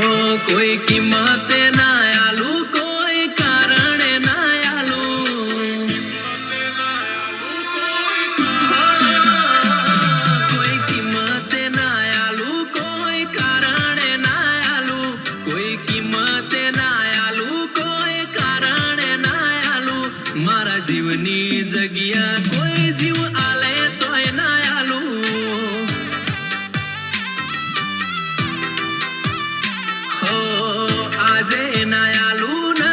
कोई कीमत ना आलू, कोई कारण ना आलू, कोई कीमत ना आलू, कोई कारण ना आलू, कोई कीमत ना आलू, कोई कारण ना आलू, मारा जीवनी जगिया कोई जीव आले तोय ना आलू। આજે ના આલુ ને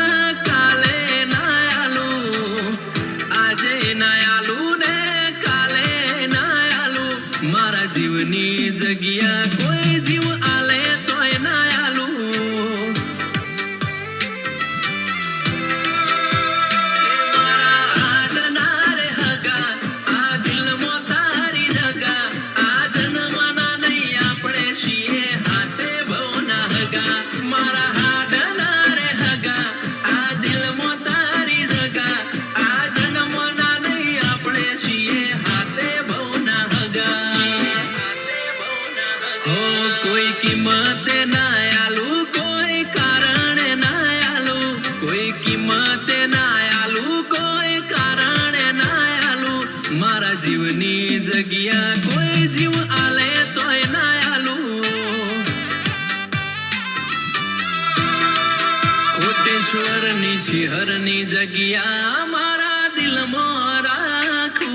કાલે ના આલુ, આજે ના આલુ ને કાલે ના આલુ, મારા જીવની જગ્યા કોઈ જીવ આલે તોય ના આલુ। મારા આડના રે હગા, આ દિલમાં તારી જગા, આ જન્મના નહીં આપણે છીએ હાથે ભવના હગા। મારા कोई कीमत ना आलू, कोई कारण ना आलू, कोई कीमत ना आलू, कोई कारण ना आलू, मारा जीवनी जगिया कोई जीव आले तोय ना आलू। कोटेश्वरनी छिहरनी जगिया मारा दिल में राखू।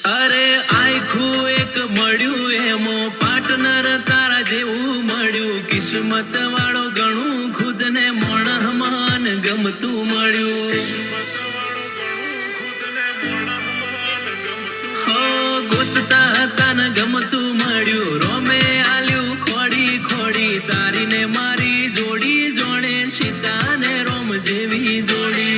अरे आखू एक मळ्यू एमो पार्टनर तारा जेवू मळ्यू, किस्मत वाळो गणू खुद ने मन गमतू मळ्यू। हो गोतता तान गमतू मळ्यू, रोमे आल्यू खोडी खोडी, तारी ने मारी जोड़ी जोड़े सीता ने रोम जेवी जोड़ी।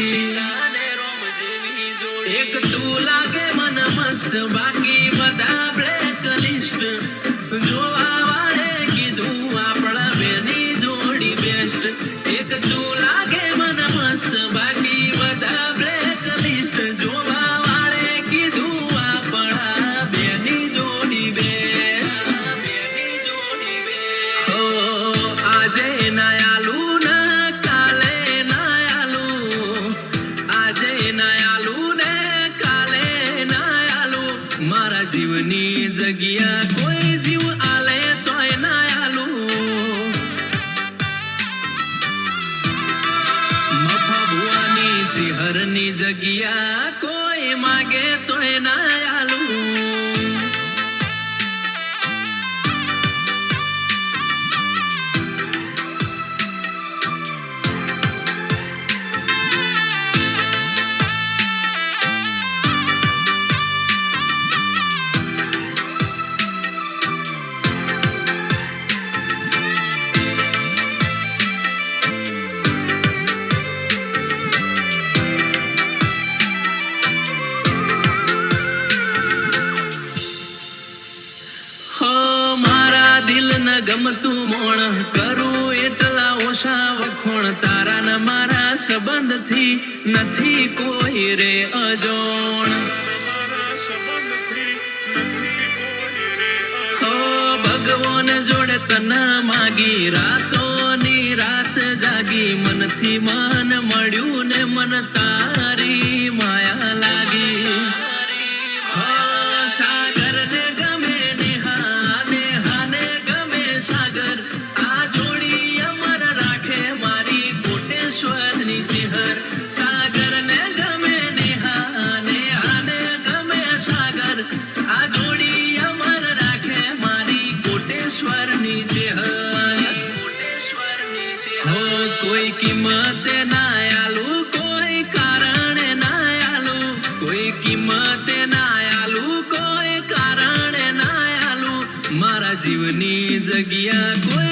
एक तू लागे मन मस्त, बाकी बधा ब्लैक लिस्ट, जोवा वाले कीधुं आपड़ा बेनी जोड़ी बेस्ट। एक तू लागे मन मस्त, बाकी बधा ब्लैक लिस्ट, जोवा वाले कीधुं आपड़ा बेनी जोड़ी बेस्ट। हो आजे ना आलू ना काले ना आलू, आजे ना आलू ने काले ना आलू, मारा जीवनी जगिया कोई जीव आले तोय ना आलू। मफा भुआनी छिहरनी जगिया कोई मागे तोय ना आलू। दिल न गमतू मोण करूं एटला ओछा वखोण, तारा न मारा संबंध थी नथी कोई रे अजोण। हो भगवान जोड़े तना मागी, रातो नी रात जागी, मन थी मन मळ्यू ने मन तारी माया लागी। हो सागर ने गमे नेहा, नेहा ने गमे सागर, आ जोड़ी अमर राखे मारी कोटेश्वरनी चिहर। सागर ने गमे नेहा, नेहा ने गमे सागर, आ जोड़ी अमर राखे मारी कोटेश्वरनी चिहर। हो कोई कीमत ना आलू, कोई कारण ना आलू, कोई कीमत ना आलू, कोई कारण ना आलू, मारा જીવની જગ્યા કોઈ